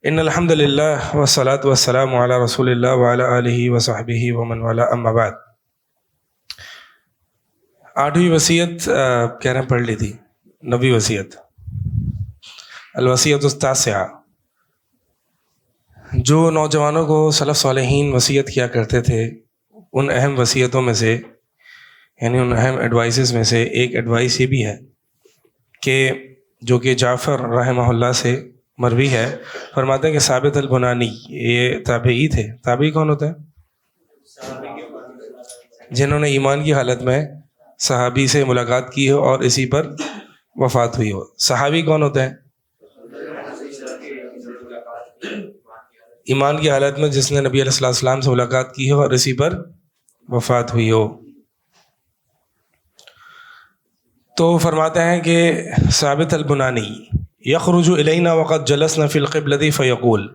ان الحمد للہ والصلاۃ والسلام علی رسول اللہ وعلی آلہ وصحبہ ومن والا، اما بعد۔ آٹھویں وصیت کہہ رہے ہیں پڑھ لی تھی، نبی وصیت، الوصیۃ التاسعہ۔ جو نوجوانوں کو سلف صالحین وصیت کیا کرتے تھے، ان اہم وصیتوں میں سے، یعنی ان اہم ایڈوائسز میں سے ایک ایڈوائس یہ بھی ہے کہ جو کہ جعفر رحمہ اللہ سے مروی ہے، فرماتے ہیں کہ ثابت البنانی، یہ تابعی تھے۔ تابعی کون ہوتے ہیں؟ جنہوں نے ایمان کی حالت میں صحابی سے ملاقات کی ہو اور اسی پر وفات ہوئی ہو۔ صحابی کون ہوتے ہیں؟ ایمان کی حالت میں جس نے نبی علیہ السلام سے ملاقات کی ہو اور اسی پر وفات ہوئی ہو۔ تو فرماتے ہیں کہ ثابت البنانی یخرج الینا وقد جلسنا فی القبلۃ فیقول،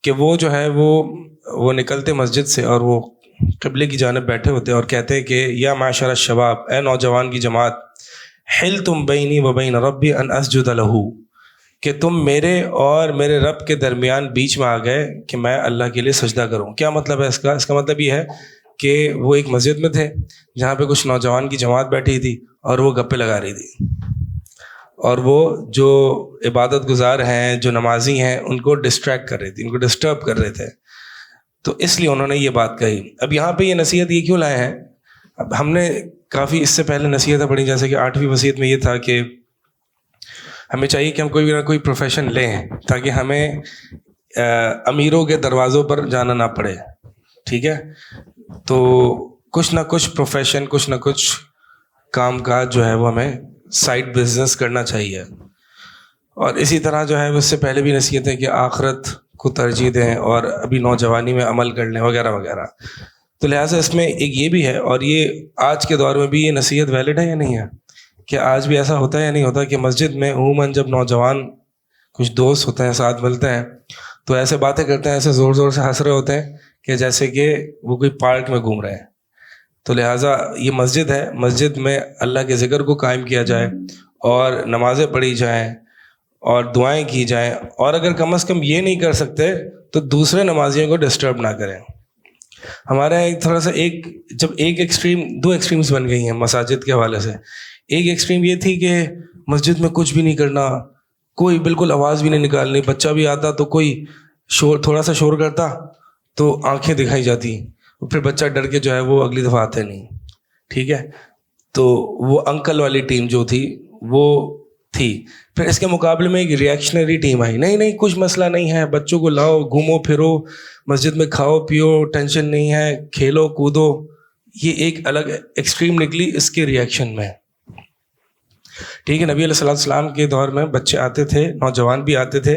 کہ وہ جو ہے وہ نکلتے مسجد سے اور وہ قبلے کی جانب بیٹھے ہوتے اور کہتے کہ یا معشر الشباب، اے نوجوان کی جماعت، حلتم بینی و بین ربی ان اسجد لہ، کہ تم میرے اور میرے رب کے درمیان بیچ میں آ گئے کہ میں اللہ کے لیے سجدہ کروں۔ کیا مطلب ہے اس کا؟ اس کا مطلب یہ ہے کہ وہ ایک مسجد میں تھے جہاں پہ کچھ نوجوان کی جماعت بیٹھی تھی اور وہ گپے لگا رہی تھی، اور وہ جو عبادت گزار ہیں، جو نمازی ہیں، ان کو ڈسٹریکٹ کر رہی تھی، ان کو ڈسٹرب کر رہے تھے، تو اس لیے انہوں نے یہ بات کہی۔ اب یہاں پہ یہ نصیحت یہ کیوں لائے ہیں؟ اب ہم نے کافی اس سے پہلے نصیحتیں پڑھی، جیسے کہ 8ویں وصیت میں یہ تھا کہ ہمیں چاہیے کہ ہم کوئی نہ کوئی پروفیشن لیں تاکہ ہمیں امیروں کے دروازوں پر جانا نہ پڑے، ٹھیک ہے؟ تو کچھ نہ کچھ پروفیشن، کچھ نہ کچھ کام کاج جو ہے وہ ہمیں سائڈ بزنس کرنا چاہیے۔ اور اسی طرح جو ہے اس سے پہلے بھی نصیحت ہے کہ آخرت کو ترجیح دیں اور ابھی نوجوانی میں عمل کر لیں وغیرہ وغیرہ۔ تو لہٰذا اس میں ایک یہ بھی ہے، اور یہ آج کے دور میں بھی یہ نصیحت ویلڈ ہے یا نہیں ہے؟ کہ آج بھی ایسا ہوتا ہے یا نہیں ہوتا کہ مسجد میں عموماً جب نوجوان کچھ دوست ہوتے ہیں، ساتھ ملتے ہیں، تو ایسے باتیں کرتے ہیں، ایسے زور زور سے ہنس رہے ہوتے ہیں کہ جیسے کہ وہ کوئی پارک میں گھوم رہے ہیں۔ تو لہٰذا یہ مسجد ہے، مسجد میں اللہ کے ذکر کو قائم کیا جائے اور نمازیں پڑھی جائیں اور دعائیں کی جائیں، اور اگر کم از کم یہ نہیں کر سکتے تو دوسرے نمازیوں کو ڈسٹرب نہ کریں۔ ہمارے یہاں تھوڑا سا دو ایکسٹریمز بن گئی ہیں مساجد کے حوالے سے۔ ایک ایکسٹریم یہ تھی کہ مسجد میں کچھ بھی نہیں کرنا، کوئی بالکل آواز بھی نہیں نکالنی، بچہ بھی آتا تو کوئی تھوڑا سا شور کرتا تو آنکھیں دکھائی جاتی، پھر بچہ ڈر کے جو ہے وہ اگلی دفعہ آتا نہیں، ٹھیک ہے؟ تو وہ انکل والی ٹیم جو تھی وہ تھی۔ پھر اس کے مقابلے میں ایک ریئیکشنری ٹیم آئی، نہیں کچھ مسئلہ نہیں ہے، بچوں کو لاؤ، گھومو پھرو، مسجد میں کھاؤ پیو، ٹینشن نہیں ہے، کھیلو کودو۔ یہ ایک الگ ایکسٹریم نکلی اس کے ریئیکشن میں، ٹھیک ہے؟ نبی علیہ السلام کے دور میں بچے آتے تھے، نوجوان بھی آتے تھے،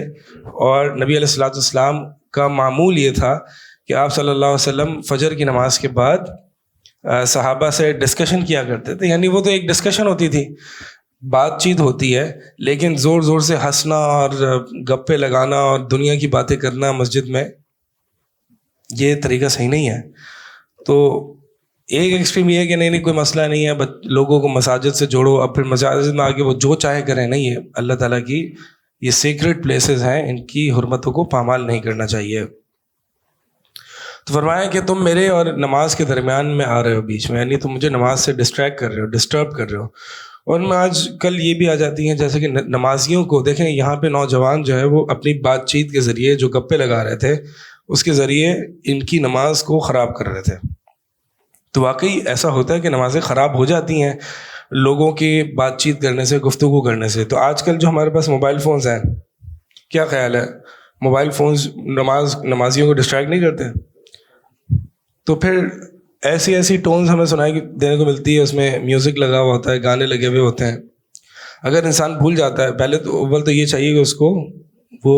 اور نبی علیہ السلام کا معمول یہ تھا کہ آپ صلی اللہ علیہ وسلم فجر کی نماز کے بعد صحابہ سے ڈسکشن کیا کرتے تھے۔ یعنی وہ تو ایک ڈسکشن ہوتی تھی، بات چیت ہوتی ہے، لیکن زور زور سے ہنسنا اور گپے لگانا اور دنیا کی باتیں کرنا مسجد میں، یہ طریقہ صحیح نہیں ہے۔ تو ایک ایکسٹریم یہ ہے کہ نہیں کوئی مسئلہ نہیں ہے، لوگوں کو مساجد سے جوڑو، اب پھر مساجد میں آگے وہ جو چاہے کریں، نہیں، یہ اللہ تعالیٰ کی یہ سیکرٹ پلیسز ہیں، ان کی حرمتوں کو پامال نہیں کرنا چاہیے۔ تو فرمایا کہ تم میرے اور نماز کے درمیان میں آ رہے ہو، بیچ میں، یعنی تم مجھے نماز سے ڈسٹریکٹ کر رہے ہو، ڈسٹرب کر رہے ہو۔ اور میں آج کل یہ بھی آ جاتی ہیں، جیسے کہ نمازیوں کو دیکھیں، یہاں پہ نوجوان جو ہے وہ اپنی بات چیت کے ذریعے جو گپے لگا رہے تھے اس کے ذریعے ان کی نماز کو خراب کر رہے تھے۔ تو واقعی ایسا ہوتا ہے کہ نمازیں خراب ہو جاتی ہیں لوگوں کی بات چیت کرنے سے، گفتگو کرنے سے۔ تو آج کل جو ہمارے پاس موبائل فونز ہیں، کیا خیال ہے؟ موبائل فونز نمازیوں کو ڈسٹریکٹ نہیں کرتے؟ تو پھر ایسی ٹونز ہمیں سنائی دینے کو ملتی ہے، اس میں میوزک لگا ہوا ہوتا ہے، گانے لگے ہوئے ہوتے ہیں۔ اگر انسان بھول جاتا ہے، پہلے تو اول تو یہ چاہیے کہ اس کو وہ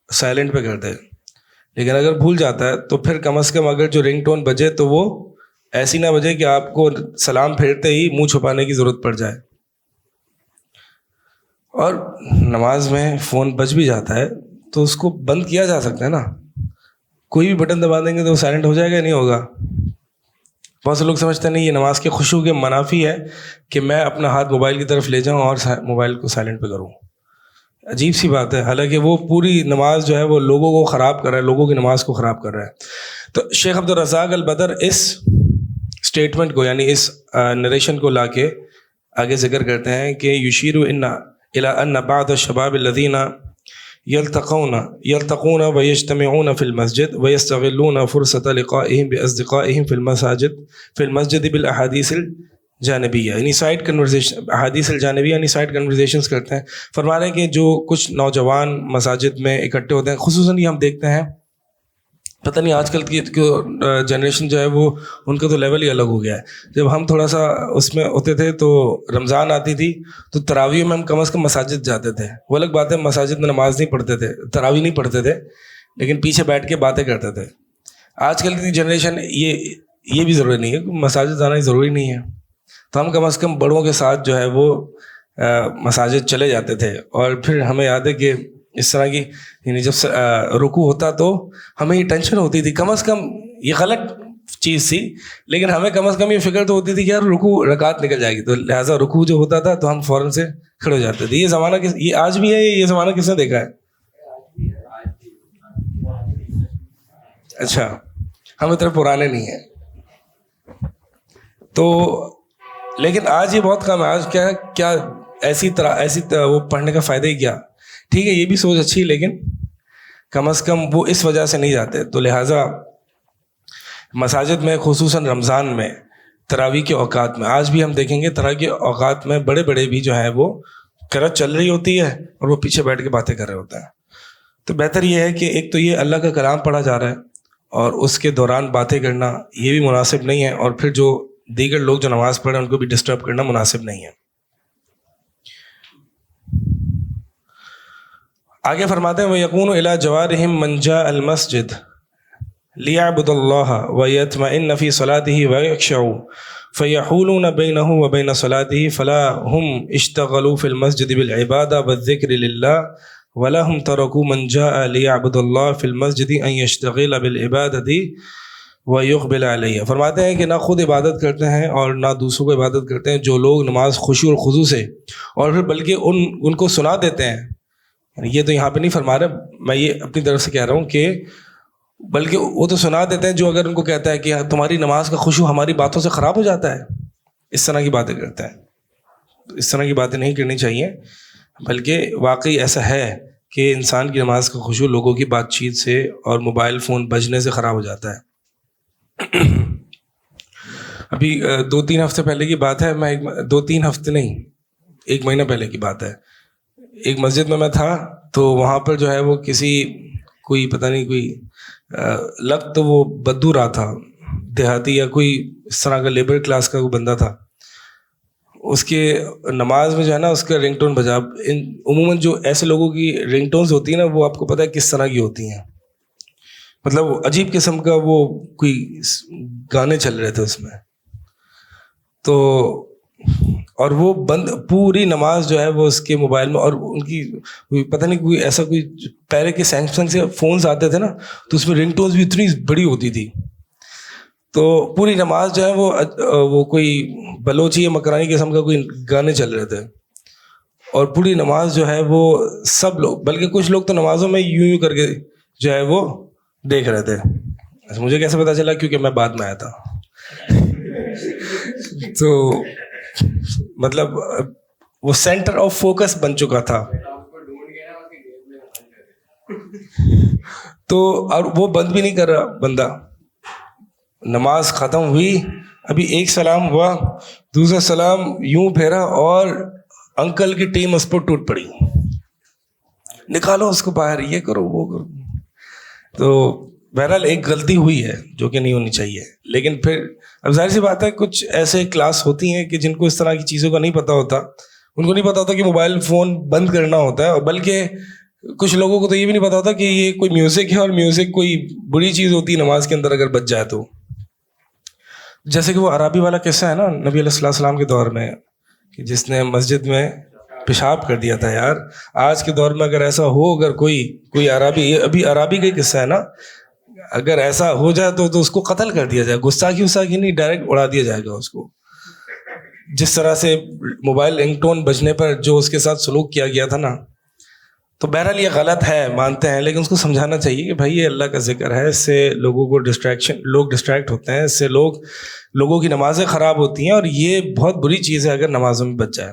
سائلنٹ پہ کر دے، لیکن اگر بھول جاتا ہے تو پھر کم از کم اگر جو رنگ ٹون بجے تو وہ ایسی نہ بجے کہ آپ کو سلام پھیرتے ہی منہ چھپانے کی ضرورت پڑ جائے۔ اور نماز میں فون بج بھی جاتا ہے تو اس کو بند کیا جا سکتا ہے نا، کوئی بھی بٹن دبا دیں گے تو وہ سائلنٹ ہو جائے گا یا نہیں ہوگا؟ بہت سے لوگ سمجھتے نہیں، یہ نماز کے خشوع کے منافی ہے کہ میں اپنا ہاتھ موبائل کی طرف لے جاؤں اور موبائل کو سائلنٹ پہ کروں۔ عجیب سی بات ہے، حالانکہ وہ پوری نماز جو ہے وہ لوگوں کو خراب کر رہا ہے، لوگوں کی نماز کو خراب کر رہا ہے۔ تو شیخ عبدالرزاق البدر اس اسٹیٹمنٹ کو یعنی اس نریشن کو لا کے آگے ذکر کرتے ہیں کہ یشیر الی ان بعض الشباب الذین یلتقون ویجتمعون فی المسجد ویستغلون فرصة لقائهم باصدقائهم فی المسجد بالاحادیث الجانبیہ، یعنی سائڈ کنورزیشن، احادیث الجانبیہ یعنی سائڈ کنورزیشنز کرتے ہیں۔ فرما رہے ہیں کہ جو کچھ نوجوان مساجد میں اکٹھے ہوتے ہیں، خصوصاً یہ ہم دیکھتے ہیں، پتہ نہیں آج کل کی جنریشن جو ہے وہ ان کا تو لیول ہی الگ ہو گیا ہے۔ جب ہم تھوڑا سا اس میں ہوتے تھے تو رمضان آتی تھی تو تراویح میں ہم کم از کم مساجد جاتے تھے، وہ الگ بات ہے مساجد میں نماز نہیں پڑھتے تھے، تراویح نہیں پڑھتے تھے، لیکن پیچھے بیٹھ کے باتیں کرتے تھے۔ آج کل کی جنریشن یہ بھی ضروری نہیں ہے، مساجد جانا ہی ضروری نہیں ہے، تو ہم کم از کم بڑوں کے ساتھ جو ہے وہ مساجد چلے جاتے تھے۔ اور پھر ہمیں یاد ہے کہ اس طرح کی یعنی جب رکوع ہوتا تو ہمیں یہ ٹینشن ہوتی تھی، کم از کم یہ غلط چیز تھی لیکن ہمیں کم از کم یہ فکر تو ہوتی تھی کہ یار رکوع رکعت نکل جائے گی، تو لہٰذا رکوع جو ہوتا تھا تو ہم فوراً سے کھڑے ہو جاتے تھے۔ یہ زمانہ یہ آج بھی ہے، یہ زمانہ کس نے دیکھا ہے؟ اچھا، ہم اتنے پرانے نہیں ہیں تو، لیکن آج یہ بہت کم ہے۔ آج کیا ایسی وہ پڑھنے کا فائدہ ہی کیا؟ ٹھیک ہے یہ بھی سوچ اچھی، لیکن کم از کم وہ اس وجہ سے نہیں جاتے۔ تو لہٰذا مساجد میں خصوصاً رمضان میں تراویح کے اوقات میں، آج بھی ہم دیکھیں گے تراویح کے اوقات میں بڑے بڑے بھی جو ہیں وہ قرأت چل رہی ہوتی ہے اور وہ پیچھے بیٹھ کے باتیں کر رہے ہوتے ہیں۔ تو بہتر یہ ہے کہ ایک تو یہ اللہ کا کلام پڑھا جا رہا ہے اور اس کے دوران باتیں کرنا یہ بھی مناسب نہیں ہے، اور پھر جو دیگر لوگ جو نماز پڑھ رہے ہیں ان کو بھی ڈسٹرب کرنا مناسب نہیں ہے۔ آگے فرماتے ہیں وَيَكُونُ إِلَىٰ جَوَارِهِمْ مَنْ جَاءَ الْمَسْجِدَ لِيَعْبُدَ اللَّهَ وَيَطْمَئِنَّ فِي صَلَاتِهِ وَيَخْشَعُ فَيَحُولُونَ بَيْنَهُ وَبَيْنَ صَلَاتِهِ فَلَا هُمْ اشْتَغَلُوا فِي الْمَسْجِدِ بِالْعِبَادَةِ وَالذِّكْرِ لِلَّهِ وَلَا هُمْ تَرَكُوا مَنْ جَاءَ لِيَعْبُدَ اللَّهَ فِي الْمَسْجِدِ أَنْ يَشْتَغِلَ بِالْعِبَادَةِ وَيُقْبِلَ عَلَيْهَا۔ فرماتے ہیں کہ نہ خود عبادت کرتے ہیں اور نہ دوسروں کو عبادت کرتے ہیں جو لوگ نماز خشوع اور خضوع سے، اور پھر بلکہ ان کو سنا دیتے ہیں۔ یہ تو یہاں پہ نہیں فرما رہے، میں یہ اپنی طرف سے کہہ رہا ہوں کہ بلکہ وہ تو سنا دیتے ہیں جو اگر ان کو کہتا ہے کہ تمہاری نماز کا خشوع ہماری باتوں سے خراب ہو جاتا ہے، اس طرح کی باتیں کرتے ہیں۔ اس طرح کی باتیں نہیں کرنی چاہیے، بلکہ واقعی ایسا ہے کہ انسان کی نماز کا خشوع لوگوں کی بات چیت سے اور موبائل فون بجنے سے خراب ہو جاتا ہے۔ ابھی 2-3 ہفتے پہلے کی بات ہے، میں 2-3 ہفتے نہیں 1 مہینہ پہلے کی بات ہے، ایک مسجد میں تھا تو وہاں پر جو ہے وہ کوئی پتہ نہیں کوئی لگ تو وہ بدو رہا تھا، دیہاتی یا کوئی اس طرح کا لیبر کلاس کا کوئی بندہ تھا، اس کے نماز میں جو ہے نا اس کا رنگ ٹون بجا۔ عموماً جو ایسے لوگوں کی رنگ ٹونز ہوتی ہیں نا وہ آپ کو پتہ ہے کس طرح کی ہوتی ہیں، مطلب عجیب قسم کا وہ کوئی گانے چل رہے تھے اس میں، تو اور وہ بند پوری نماز جو ہے وہ اس کے موبائل میں، اور ان کی پتہ نہیں کوئی ایسا کوئی پہلے کے سیمسنگ سے فونز آتے تھے نا تو اس میں رنگ ٹونز بھی اتنی بڑی ہوتی تھی، تو پوری نماز جو ہے وہ کوئی بلوچی یا مکرانی قسم کا کوئی گانے چل رہے تھے، اور پوری نماز جو ہے وہ سب لوگ، بلکہ کچھ لوگ تو نمازوں میں یوں کر کے جو ہے وہ دیکھ رہے تھے۔ مجھے کیسے پتا چلا؟ کیونکہ میں بعد میں آیا تھا تو مطلب وہ سینٹر آف فوکس بن چکا تھا، تو اور وہ بند بھی نہیں کر رہا بندہ۔ نماز ختم ہوئی، ابھی ایک سلام ہوا، دوسرا سلام یوں پھیرا اور انکل کی ٹیم اس پر ٹوٹ پڑی، نکالو اس کو باہر، یہ کرو وہ کرو۔ تو بہرحال ایک غلطی ہوئی ہے جو کہ نہیں ہونی چاہیے، لیکن پھر اب ظاہر سی بات ہے کچھ ایسے کلاس ہوتی ہیں کہ جن کو اس طرح کی چیزوں کا نہیں پتہ ہوتا، ان کو نہیں پتہ ہوتا کہ موبائل فون بند کرنا ہوتا ہے، اور بلکہ کچھ لوگوں کو تو یہ بھی نہیں پتہ ہوتا کہ یہ کوئی میوزک ہے اور میوزک کوئی بری چیز ہوتی ہے نماز کے اندر اگر بچ جائے تو۔ جیسے کہ وہ عرابی والا قصہ ہے نا نبی علیہ السلام کے دور میں، کہ جس نے مسجد میں پیشاب کر دیا تھا۔ یار آج کے دور میں اگر ایسا ہو، اگر کوئی عرابی، ابھی عرابی کا قصہ ہے نا، اگر ایسا ہو جائے تو اس کو قتل کر دیا جائے، گستاخی نہیں، ڈائریکٹ اڑا دیا جائے گا اس کو۔ جس طرح سے موبائل رنگ ٹون بجنے پر جو اس کے ساتھ سلوک کیا گیا تھا نا، تو بہرحال یہ غلط ہے مانتے ہیں، لیکن اس کو سمجھانا چاہیے کہ بھائی یہ اللہ کا ذکر ہے، اس سے لوگوں کو لوگ ڈسٹریکٹ ہوتے ہیں، اس سے لوگوں کی نمازیں خراب ہوتی ہیں، اور یہ بہت بری چیز ہے اگر نمازوں میں بچ جائے۔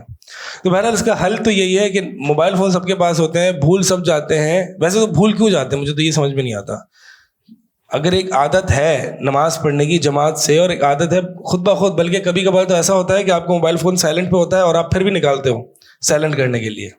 تو بہرحال اس کا حل تو یہی ہے کہ موبائل فون سب کے پاس ہوتے ہیں، بھول سب جاتے ہیں، ویسے تو بھول کیوں جاتے ہیں مجھے تو یہ سمجھ میں نہیں آتا۔ اگر ایک عادت ہے نماز پڑھنے کی جماعت سے، اور ایک عادت ہے خود بخود، بلکہ کبھی کبھار تو ایسا ہوتا ہے کہ آپ کو موبائل فون سائلنٹ پہ ہوتا ہے اور آپ پھر بھی نکالتے ہو سائلنٹ کرنے کے لیے،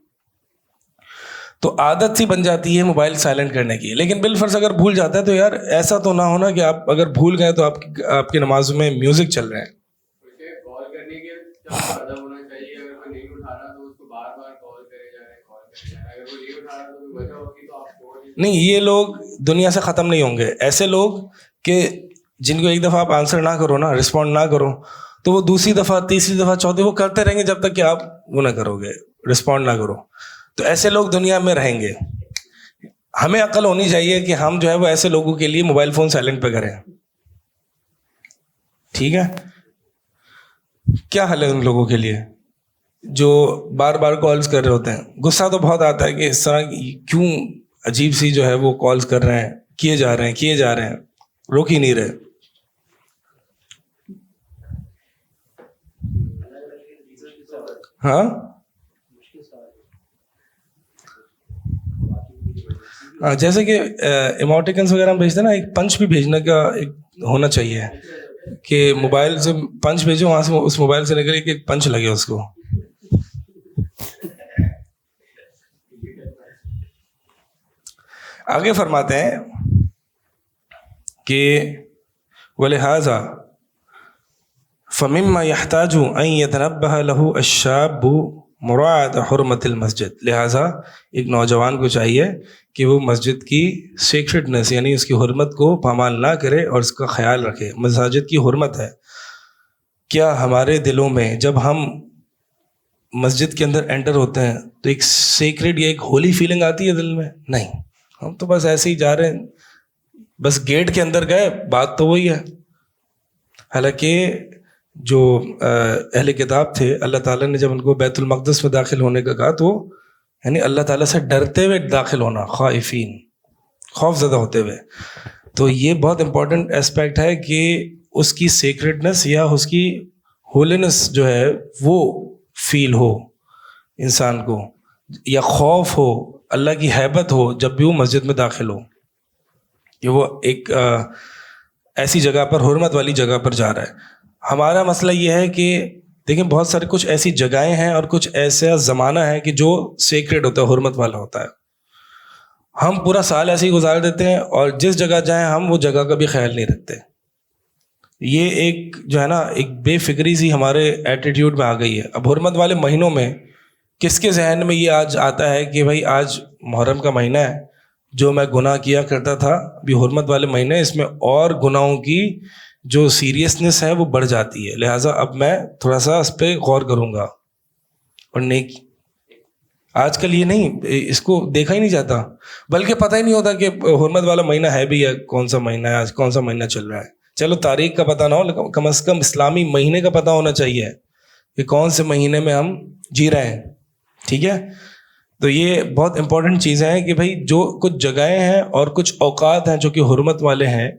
تو عادت سی بن جاتی ہے موبائل سائلنٹ کرنے کی۔ لیکن بالفرض اگر بھول جاتا ہے تو یار ایسا تو نہ ہونا کہ آپ اگر بھول گئے تو آپ کی نماز میں میوزک چل رہے ہیں۔ کال کرنے کے کیا ادب ہونا چاہیے، اگر کوئی نہیں اٹھا رہا تو اس کو بار بار کال کرے جا رہے ہیں، اگر کوئی نہیں اٹھا رہا تو کوئی وجہ ہوگی تو آپ کو نہیں، یہ لوگ دنیا سے ختم نہیں ہوں گے، ایسے لوگ کہ جن کو ایک دفعہ آپ آنسر نہ کرو نا، رسپونڈ نہ کرو، تو وہ دوسری دفعہ، تیسری دفعہ، چوتھی وہ کرتے رہیں گے جب تک کہ آپ وہ نہ کرو گے، رسپونڈ نہ کرو۔ تو ایسے لوگ دنیا میں رہیں گے۔ ہمیں عقل ہونی چاہیے کہ ہم جو ہے وہ ایسے لوگوں کے لیے موبائل فون سائلنٹ پہ کریں، ٹھیک ہے؟ کیا حل ہے ان لوگوں کے لیے جو بار بار کالز کر رہے ہوتے ہیں؟ غصہ تو بہت آتا ہے کہ اس طرح کیوں عجیب سی جو ہے وہ کالز کر رہے ہیں، کیے جا رہے ہیں، روک ہی نہیں رہے۔ ہاں جیسے کہ ایموٹیکنس وغیرہ ہم بھیجتے ہیں نا، ایک پنچ بھی بھیجنے کا ایک ہونا چاہیے کہ موبائل سے پنچ بھیجو، وہاں سے اس موبائل سے نکلے کہ ایک پنچ لگے اس کو۔ آگے فرماتے ہیں کہ وَلِهَذَا فَمِمَّا يَحْتَاجُ أَن يَتَنَبَّهَ لَهُ الشَّابُّ مُرَاعَةَ حُرْمَةِ الْمَسْجِدِ، لہٰذا ایک نوجوان کو چاہیے کہ وہ مسجد کی سیکرٹنس یعنی اس کی حرمت کو پامال نہ کرے اور اس کا خیال رکھے۔ مساجد کی حرمت ہے۔ کیا ہمارے دلوں میں جب ہم مسجد کے اندر انٹر ہوتے ہیں تو ایک سیکرٹ یا ایک ہولی فیلنگ آتی ہے دل میں؟ نہیں، ہم تو بس ایسے ہی جا رہے ہیں، بس گیٹ کے اندر گئے، بات تو وہی ہے۔ حالانکہ جو اہل کتاب تھے، اللہ تعالیٰ نے جب ان کو بیت المقدس میں داخل ہونے کا کہا تو یعنی اللہ تعالیٰ سے ڈرتے ہوئے داخل ہونا، خائفین، خوف زدہ ہوتے ہوئے۔ تو یہ بہت امپورٹنٹ اسپیکٹ ہے کہ اس کی سیکرٹنس یا اس کی ہولینس جو ہے وہ فیل ہو انسان کو، یا خوف ہو، اللہ کی ہیبت ہو جب بھی وہ مسجد میں داخل ہو کہ وہ ایک ایسی جگہ پر، حرمت والی جگہ پر جا رہا ہے۔ ہمارا مسئلہ یہ ہے کہ دیکھیں بہت سارے کچھ ایسی جگہیں ہیں اور کچھ ایسا زمانہ ہے کہ جو سیکریٹ ہوتا ہے، حرمت والا ہوتا ہے۔ ہم پورا سال ایسے ہی گزار دیتے ہیں اور جس جگہ جائیں ہم وہ جگہ کا بھی خیال نہیں رکھتے۔ یہ ایک جو ہے نا ایک بے فکری سی ہمارے ایٹیٹیوڈ میں آ گئی ہے۔ اب حرمت والے مہینوں میں کس کے ذہن میں یہ آج آتا ہے کہ بھائی آج محرم کا مہینہ ہے، جو میں گناہ کیا کرتا تھا بھی حرمت والے مہینے، اس میں اور گناہوں کی جو سیریسنس ہے وہ بڑھ جاتی ہے، لہٰذا اب میں تھوڑا سا اس پہ غور کروں گا۔ اور نیکی آج کل یہ نہیں، اس کو دیکھا ہی نہیں جاتا، بلکہ پتہ ہی نہیں ہوتا کہ حرمت والا مہینہ ہے بھی ہے، کون سا مہینہ ہے، آج کون سا مہینہ چل رہا ہے۔ چلو تاریخ کا پتہ نہ ہو لیکن کم از کم اسلامی مہینے کا پتہ ہونا چاہیے کہ کون سے مہینے میں ہم جی رہے ہیں، ٹھیک ہے؟ تو یہ بہت امپورٹنٹ چیزیں ہیں کہ بھائی جو کچھ جگہیں ہیں اور کچھ اوقات ہیں جو کہ حرمت والے ہیں،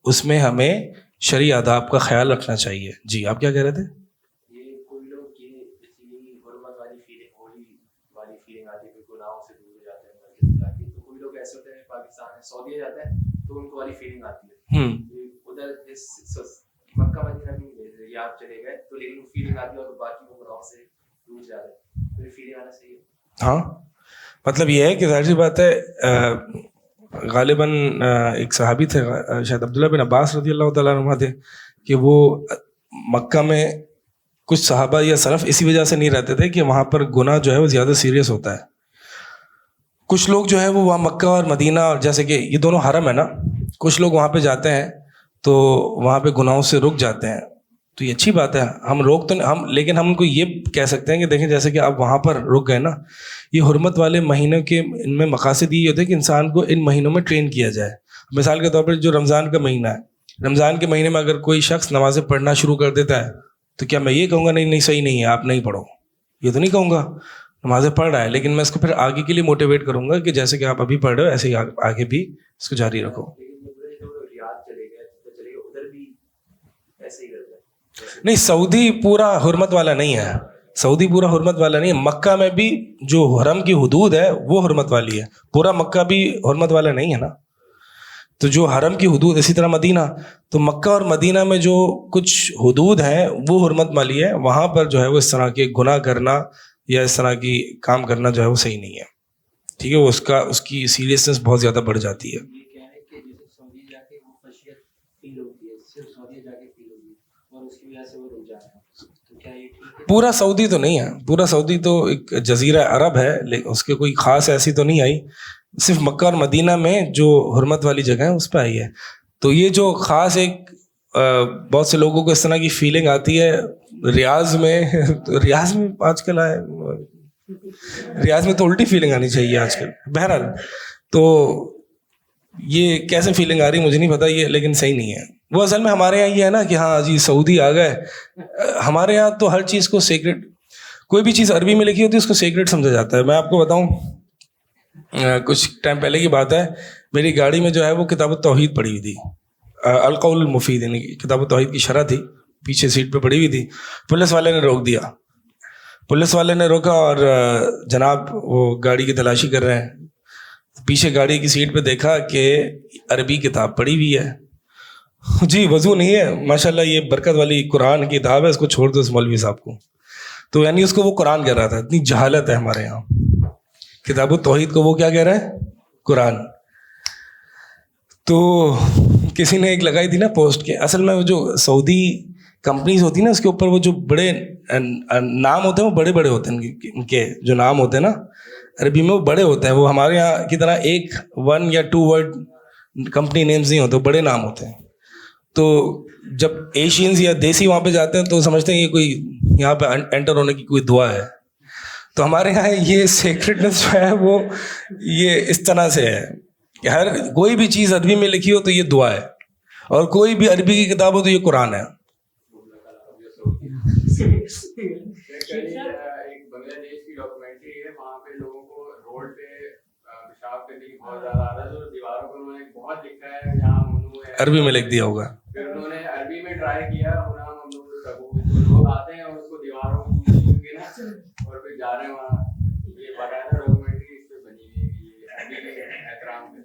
اس میں ہمیں شرعی آداب کا خیال رکھنا چاہیے۔ جی آپ کیا کہہ رہے تھے؟ یہ کوئی لوگ یہ حرمت والی فیلنگ، ہولی والی فیلنگ آتی ہے، گناہوں سے دور ہو جاتے ہیں مسجد سے جا کے، تو کوئی لوگ ایسے ہوتے ہیں پاکستان میں، سعودیہ جاتے ہیں تو ان کو والی فیلنگ آتی ہے، ادھر مکہ مدینہ میں یا آپ چلے گئے تو لیکن فیلنگ آتی ہے اور باقی وہ گناہوں سے دور جا رہے ہیں، تو یہ فیلنگ آنا صحیح ہے۔ ہاں مطلب یہ ہے کہ ظاہر سی بات ہے، غالباً ایک صحابی تھے شاید عبداللہ بن عباس رضی اللہ تعالیٰ عنہ تھے، کہ وہ مکہ میں کچھ صحابہ یا سلف اسی وجہ سے نہیں رہتے تھے کہ وہاں پر گناہ جو ہے وہ زیادہ سیریس ہوتا ہے۔ کچھ لوگ جو ہے وہ وہاں مکہ اور مدینہ، اور جیسے کہ یہ دونوں حرم ہے نا، کچھ لوگ وہاں پہ جاتے ہیں تو وہاں پہ گناہوں سے رک جاتے ہیں، تو یہ اچھی بات ہے، ہم روک تو ہم، لیکن ہم ان کو یہ کہہ سکتے ہیں کہ دیکھیں جیسے کہ آپ وہاں پر رک گئے نا، یہ حرمت والے مہینوں کے ان میں مقاصد یہ ہوتے ہیں کہ انسان کو ان مہینوں میں ٹرین کیا جائے۔ مثال کے طور پر جو رمضان کا مہینہ ہے، رمضان کے مہینے میں اگر کوئی شخص نمازیں پڑھنا شروع کر دیتا ہے تو کیا میں یہ کہوں گا نہیں صحیح نہیں ہے آپ نہیں پڑھو، یہ تو نہیں کہوں گا، نمازیں پڑھ رہا ہے, لیکن میں اس کو پھر آگے کے لیے موٹیویٹ کروں گا کہ جیسے کہ آپ ابھی پڑھ رہے ہو ایسے ہی آگے بھی اس کو جاری رکھو. نہیں, سعودی پورا حرمت والا نہیں ہے, سعودی پورا حرمت والا نہیں ہے. مکہ میں بھی جو حرم کی حدود ہے وہ حرمت والی ہے, پورا مکہ بھی حرمت والا نہیں ہے نا. تو جو حرم کی حدود, اسی طرح مدینہ, تو مکہ اور مدینہ میں جو کچھ حدود ہیں وہ حرمت والی ہے. وہاں پر جو ہے وہ اس طرح کے گناہ کرنا یا اس طرح کی کام کرنا جو ہے وہ صحیح نہیں ہے. ٹھیک ہے, وہ اس کی سیریسنس بہت زیادہ بڑھ جاتی ہے. پورا سعودی تو نہیں ہے, پورا سعودی تو ایک جزیرہ عرب ہے, لیکن اس کے کوئی خاص ایسی تو نہیں آئی. صرف مکہ اور مدینہ میں جو حرمت والی جگہ ہے اس پہ آئی ہے. تو یہ جو خاص ایک بہت سے لوگوں کو اس طرح کی فیلنگ آتی ہے ریاض میں آج کل آئے, ریاض میں تو الٹی فیلنگ آنی چاہیے آج کل. بہرحال تو یہ کیسے فیلنگ آ رہی مجھے نہیں پتا یہ, لیکن صحیح نہیں ہے. وہ اصل میں ہمارے یہاں یہ ہے نا کہ ہاں جی سعودی آ گئے. ہمارے یہاں تو ہر چیز کو سیکرٹ, کوئی بھی چیز عربی میں لکھی ہوتی ہے اس کو سیکرٹ سمجھا جاتا ہے. میں آپ کو بتاؤں, کچھ ٹائم پہلے کی بات ہے, میری گاڑی میں جو ہے وہ کتاب التوحید پڑی ہوئی تھی, القول المفید, یعنی کتاب التوحید کی شرح تھی, پیچھے سیٹ پہ پڑی ہوئی تھی. پولیس والے نے روک دیا, پولیس والے نے روکا اور جناب وہ گاڑی کی تلاشی کر رہے ہیں. پیچھے گاڑی کی سیٹ پہ دیکھا کہ عربی کتاب پڑی ہوئی ہے. جی وضو نہیں ہے, ماشاء اللہ یہ برکت والی قرآن کی کتاب ہے, اس کو چھوڑ دو اس مولوی صاحب کو. تو یعنی اس کو وہ قرآن کہہ رہا تھا. اتنی جہالت ہے ہمارے یہاں, کتاب التوحید کو وہ کیا کہہ رہے ہیں, قرآن. تو کسی نے ایک لگائی تھی نا پوسٹ کے, اصل میں وہ جو سعودی کمپنیز ہوتی ہیں نا اس کے اوپر وہ جو بڑے نام ہوتے ہیں وہ بڑے بڑے ہوتے ہیں, ان کے جو نام ہوتے ہیں نا عربی میں وہ بڑے ہوتے ہیں. وہ ہمارے یہاں کی طرح 1 یا 2 ورڈ کمپنی نیمز نہیں ہوتے, بڑے نام ہوتے ہیں. تو جب ایشینز یا دیسی وہاں پہ جاتے ہیں تو سمجھتے ہیں یہ کوئی یہاں پہ انٹر ہونے کی کوئی دعا ہے. تو ہمارے یہاں یہ سیکرٹنس جو ہے وہ یہ اس طرح سے ہے کہ ہر کوئی بھی چیز عربی میں لکھی ہو تو یہ دعا ہے, اور کوئی بھی عربی کی کتاب ہو تو یہ قرآن ہے. ایک بنگلہ دیش کی ڈاکومنٹری ہے, وہاں پہ لوگوں کو روڈ پہ پیشاب کرنے کی بہت زیادہ عادت ہے, تو دیواروں پر انہوں نے بہت لکھا ہے یہاں ممنوع ہے, عربی میں لکھ دیا ہوگا. پھر انہوں نے عربی میں ٹرائی کیا ہونا ممنوع تبو, تو لوگ آتے ہیں اور اس کو دیواروں کو اور پھر جا رہے ہیں وہاں. یہ باقاعدہ ڈاکومنٹری اس پہ بنی ہوئی ہے عربی کے احترام پہ.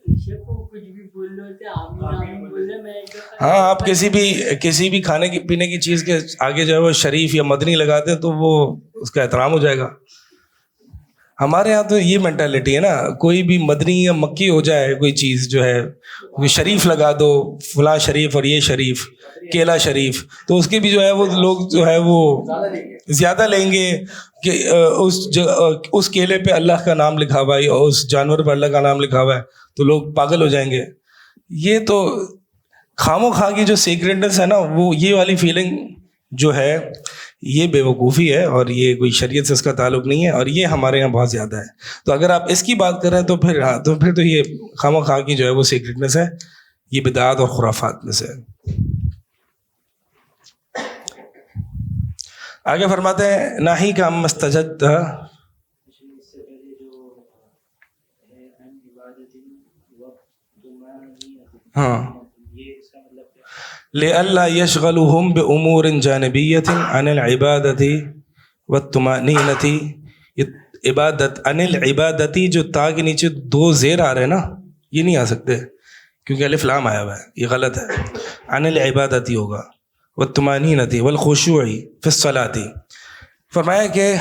ہاں, آپ کسی بھی کھانے کی پینے کی چیز کے آگے جو ہے وہ شریف یا مدنی لگاتے ہیں تو وہ اس کا احترام ہو جائے گا. ہمارے یہاں تو یہ مینٹالٹی ہے نا, کوئی بھی مدنی یا مکی ہو جائے کوئی چیز جو ہے شریف لگا دو, فلاں شریف اور یہ شریف, کیلا شریف, تو اس کے بھی جو ہے وہ لوگ جو ہے وہ زیادہ لیں گے کہ اس کیلے پہ اللہ کا نام لکھا ہوا ہے اور اس جانور پہ اللہ کا نام لکھا ہوا ہے, تو لوگ پاگل ہو جائیں گے. یہ تو خام و خواہ کی جو سیکرٹنس ہے نا, وہ یہ والی فیلنگ جو ہے یہ بے وقوفی ہے, اور یہ کوئی شریعت سے اس کا تعلق نہیں ہے, اور یہ ہمارے یہاں بہت زیادہ ہے. تو اگر آپ اس کی بات کریں تو پھر ہاں, تو پھر تو یہ خام و خواہ کی جو ہے وہ سیکرٹنس ہے, یہ بدعات اور خرافات میں سے ہے. آگے فرماتے ہیں ناہی کا مستجد, ہاں, لئلا یشغلہم بامور جانبیۃ عن العبادۃ والطمأنینۃ. عبادت عن العبادت جو تا کے نیچے 2 زیر آ رہے ہیں نا, یہ نہیں آ سکتے کیونکہ الف لام آیا ہوا ہے, یہ غلط ہے. عن العبادت ہوگا, والطمأنینۃ والخشوع فی الصلاۃ. فرمایا کہ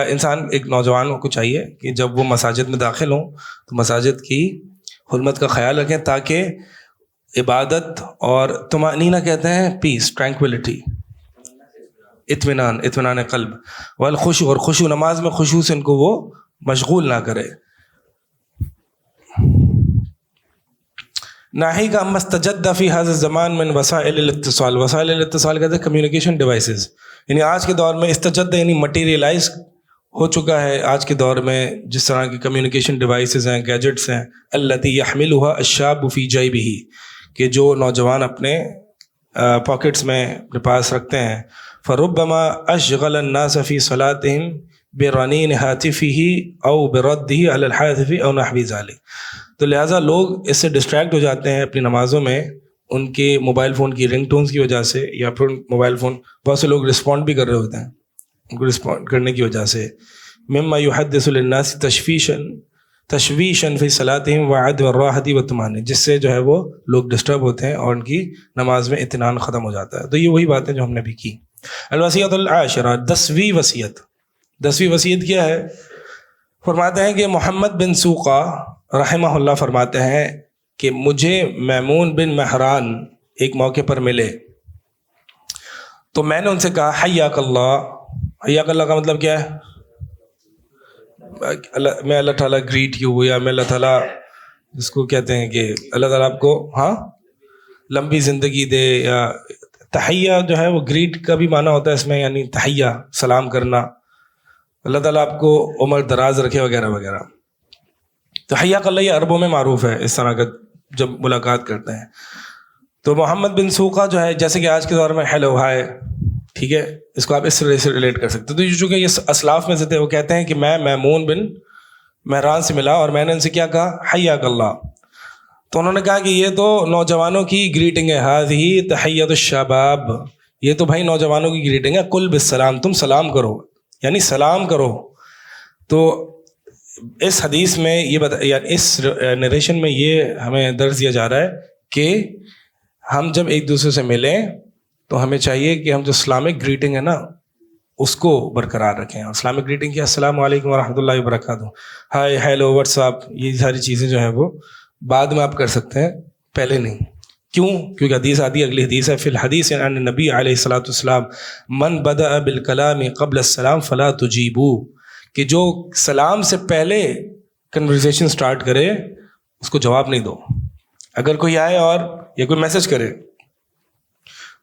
انسان, ایک نوجوان کو چاہیے کہ جب وہ مساجد میں داخل ہوں تو مساجد کی حرمت کا خیال رکھیں, تاکہ عبادت, اور طمأنینہ کہتے ہیں پیس, ٹرینکویلٹی, اطمینان قلب, والخشوع, اور خشوع, نماز میں خشوع سے ان کو وہ مشغول نہ کرے. ناہی کا مستجد فی هذا الزمان من وسائل الاتصال. وسائل الاتصال کہتے ہیں کمیونیکیشن ڈیوائسز, یعنی آج کے دور میں استجد یعنی مٹیریلائز ہو چکا ہے آج کے دور میں جس طرح کی کمیونیکیشن ڈیوائسز ہیں, گیجٹس ہیں. التی یحملها الشاب فی جیبہ, کہ جو نوجوان اپنے پاکٹس میں اپنے پاس رکھتے ہیں. فربما اشغل الناس فی صلاتہم برنین ہاتفہ او بردہ علی الحاتف او نحو ذلک. تو لہٰذا لوگ اس سے ڈسٹریکٹ ہو جاتے ہیں اپنی نمازوں میں ان کے موبائل فون کی رنگ ٹونز کی وجہ سے, یا پھر موبائل فون بہت سے لوگ رسپونڈ بھی کر رہے ہوتے ہیں ان کو رسپونڈ کرنے کی وجہ سے. مما یحدث للناس تشویشا فی صلاتہم وعدم الراحۃ والطمأنینہ, جس سے جو ہے وہ لوگ ڈسٹرب ہوتے ہیں اور ان کی نماز میں اطمینان ختم ہو جاتا ہے. تو یہ وہی باتیں جو ہم نے بھی کی. الوصیۃ العاشرہ, 10ویں وصیت. 10ویں وصیت کیا ہے؟ فرماتے ہیں کہ محمد بن سوقہ رحمہ اللہ فرماتے ہیں کہ مجھے میمون بن مہران ایک موقع پر ملے تو میں نے ان سے کہا حیاک اللہ. حیاک اللہ کا مطلب کیا ہے؟ میں اللہ تعالیٰ گریٹ یو, یا میں اللہ تعالیٰ جس کو کہتے ہیں کہ اللہ تعالیٰ آپ کو لمبی زندگی دے, یا تحیہ جو ہے وہ گریٹ کا بھی معنی ہوتا ہے اس میں, یعنی تحیہ سلام کرنا, اللہ تعالیٰ آپ کو عمر دراز رکھے وغیرہ وغیرہ. تو حیاک اللہ یہ عربوں میں معروف ہے اس طرح کا جب ملاقات کرتے ہیں. تو محمد بن سوقہ جو ہے, جیسے کہ آج کے دور میں ہیلو ہائے, ٹھیک ہے, اس کو آپ اس طرح سے ریلیٹ کر سکتے. تو چونکہ یہ اسلاف میں سے تھے, وہ کہتے ہیں کہ میں میمون بن مہران سے ملا اور میں نے ان سے کیا کہا, حیاک اللہ. تو انہوں نے کہا کہ یہ تو نوجوانوں کی گریٹنگ ہے, ہذہ تحیۃ الشباب, یہ تو بھائی نوجوانوں کی گریٹنگ ہے. قل بالسلام, تم سلام کرو, یعنی سلام کرو. تو اس حدیث میں یہ یعنی اس نریشن میں یہ ہمیں درس دیا جا رہا ہے کہ ہم جب ایک دوسرے سے ملیں تو ہمیں چاہیے کہ ہم جو اسلامک گریٹنگ ہے نا اس کو برقرار رکھیں. اور اسلامک گریٹنگ کیا, السلام علیکم ورحمۃ اللہ وبرکاتہ, ہائے, ہیلو, واٹس اپ, یہ ساری چیزیں جو ہیں وہ بعد میں آپ کر سکتے ہیں, پہلے نہیں. کیوں؟ کیونکہ حدیث آتی ہے, اگلی حدیث ہے, فی الحدیث عن النبی علیہ الصلوۃ والسلام من بدأ بالکلام قبل السلام فلا تجیبوا, کہ جو سلام سے پہلے کنورسیشن سٹارٹ کرے اس کو جواب نہیں دو. اگر کوئی آئے اور یا کوئی میسج کرے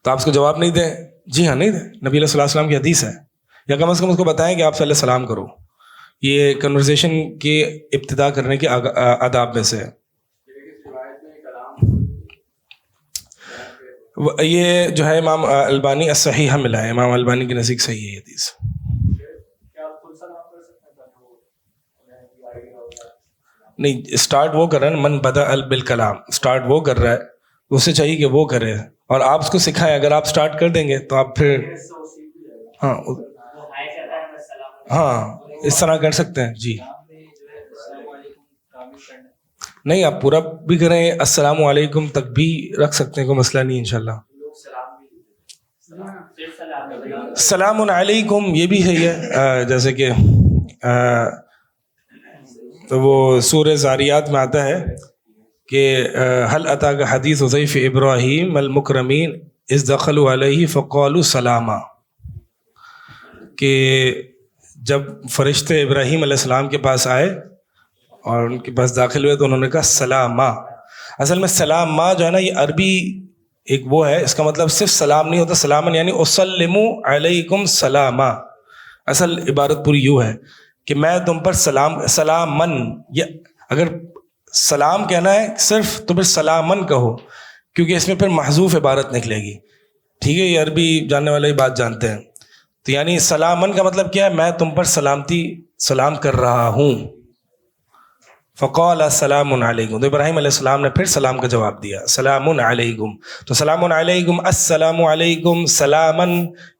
تو آپ اس کو جواب نہیں دیں, جی ہاں نہیں دیں, نبی علیہ الصلوۃ والسلام کی حدیث ہے. یا کم از کم اس کو بتائیں کہ آپ پہلے سلام کرو. یہ کنورسیشن کی ابتدا کرنے کے آداب میں سے ہے. یہ جو ہے امام البانی الصحیحہ ملا ہے, امام البانی کے نزدیک صحیح ہے یہ حدیث. نہیں, اسٹارٹ وہ کر رہا ہے نا, من بدأ بالکلام, اسٹارٹ وہ کر رہا ہے, اسے چاہیے کہ وہ کرے, اور آپ اس کو سکھائیں. اگر آپ اسٹارٹ کر دیں گے تو آپ پھر اس طرح کر سکتے ہیں. جی نہیں, آپ پورا بھی کریں, السلام علیکم تک بھی رکھ سکتے ہیں, کوئی مسئلہ نہیں انشاءاللہ. السلام علیکم یہ بھی صحیح ہے, جیسے کہ وہ سورہ زاریات میں آتا ہے کہ هل اتاک حدیث ضیف ابراہیم المکرمین اذ دخلوا علیہ فقالوا سلاما, کہ جب فرشتے ابراہیم علیہ السلام کے پاس آئے اور ان کے پاس داخل ہوئے تو انہوں نے کہا سلاما. اصل میں سلاما جو ہے نا, یہ عربی ایک وہ ہے, اس کا مطلب صرف سلام نہیں ہوتا, سلامن یعنی اسلم علیکم سلاما. اصل عبارت پوری یوں ہے کہ میں تم پر سلامن, اگر سلام کہنا ہے صرف تو پھر سلامن کہو, کیونکہ اس میں پھر محذوف عبارت نکلے گی. ٹھیک ہے, یہ عربی جاننے والے بات جانتے ہیں. تو یعنی سلامن کا مطلب کیا ہے, میں تم پر سلام کر رہا ہوں. فقال السلام علیکم, تو ابراہیم علیہ السلام نے پھر سلام کا جواب دیا, سلام علیکم. تو سلام علیکم, السلام علیکم, سلامن,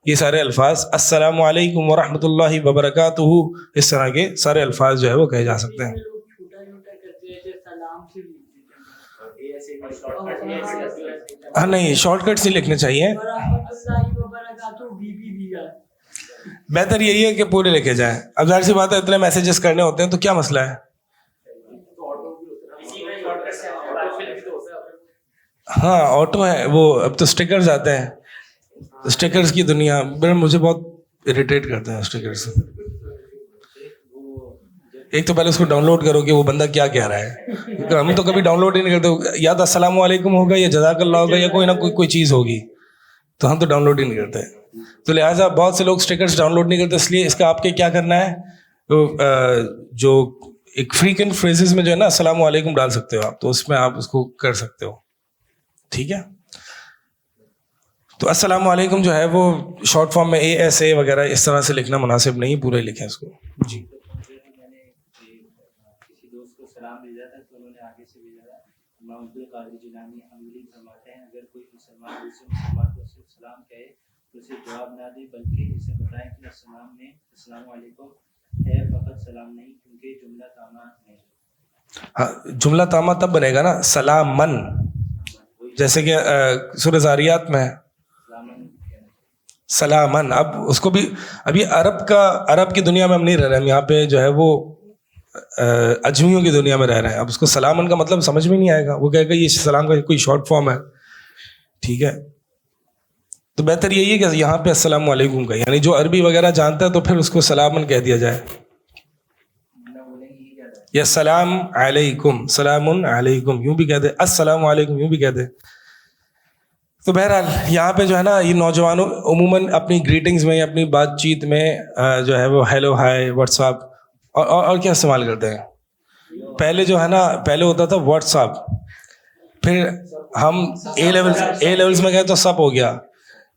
یہ سارے الفاظ, السلام علیکم ورحمۃ اللہ وبرکاتہ, اس طرح کے سارے الفاظ جو ہے وہ کہے جا سکتے ہیں. ہاں نہیں, شارٹ کٹس نہیں لکھنے چاہیے, بہتر یہی ہے کہ پورے لکھے جائیں. اب ظاہر سی بات ہے, اتنے میسیجز کرنے ہوتے ہیں تو کیا مسئلہ ہے. ہاں آٹو ہے وہ, اب تو اسٹیکرز آتے ہیں, اسٹیکرز کی دنیا مجھے بہت اریٹیٹ کرتے ہیں اسٹیکرز. ایک تو پہلے اس کو ڈاؤن لوڈ کرو کہ وہ بندہ کیا کہہ رہا ہے, ہم تو کبھی ڈاؤن لوڈ ہی نہیں کرتے. یا تو السلام علیکم ہوگا, یا جزاک اللہ ہوگا, یا کوئی نہ کوئی چیز ہوگی, تو ہم تو ڈاؤن لوڈ ہی نہیں کرتے. تو لہٰذا بہت سے لوگ اسٹیکرز ڈاؤن لوڈ نہیں کرتے, اس لیے اس کا آپ کے کیا کرنا ہے, جو ایک فریکوینٹ فریزز میں جو ہے نا السلام علیکم ڈال سکتے ہو آپ, تو اس میں آپ اس کو کر سکتے ہو. ٹھیک ہے, تو السلام علیکم جو ہے وہ شارٹ فارم میں ASA وغیرہ اس طرح سے لکھنا مناسب نہیں, پورے لکھیں اس کو. جی میں نے کسی دوست کو سلام بھیجا تھا تو انہوں نے آگے سے بھیجا تھا امام عبد القادر جیلانی حملی فرماتے ہیں اگر کوئی مسلمان دوسرے مسلمان کو صرف سلام کہے تو اسے جواب نہ دے بلکہ اسے بتائیں کہ السلام میں السلام علیکم ہے, فقط سلام نہیں, کیونکہ جملہ تامہ نہیں. ہاں, جملہ تامہ تب بنے گا نا سلامن, جیسے کہ سورہ زاریات میں سلامن. اب اس کو بھی ابھی عرب کی دنیا میں ہم نہیں رہ رہے, ہم یہاں پہ جو ہے وہ اجمیوں کی دنیا میں رہ رہے ہیں. اب اس کو سلامن کا مطلب سمجھ میں نہیں آئے گا, وہ کہے گا یہ سلام کا کوئی شارٹ فارم ہے. ٹھیک ہے, تو بہتر یہی ہے کہ یہاں پہ السلام علیکم کا, یعنی جو عربی وغیرہ جانتا ہے تو پھر اس کو سلامن کہہ دیا جائے, یا سلام علیکم, سلام علیکم یوں بھی کہہ دے, السلام علیکم یوں بھی کہہ دے. تو بہرحال یہاں پہ جو ہے نا یہ نوجوانوں عموماً اپنی گریٹنگز میں, اپنی بات چیت میں جو ہے وہ ہیلو ہائے واٹس ایپ اور کیا استعمال کرتے ہیں. پہلے جو ہے نا, پہلے ہوتا تھا واٹس ایپ, پھر ہم اے لیولس میں گئے تو سب ہو گیا,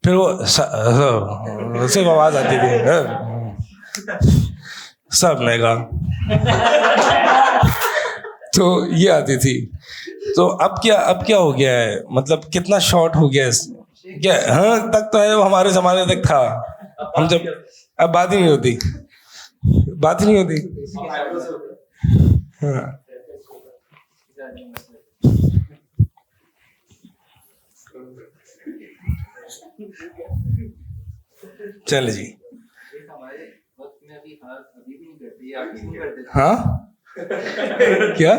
پھر وہ صرف آواز آتی تھی سب نے کہا, تو یہ آتی تھی. تو اب کیا ہو گیا ہے, مطلب کتنا شارٹ ہو گیا ہے کیا, ہاں تک تو ہے وہ ہمارے زمانے تک تھا, ہم جب اب بات ہی نہیں ہوتی, بات ہی نہیں ہوتی. ہاں چل جی, ہاں کیا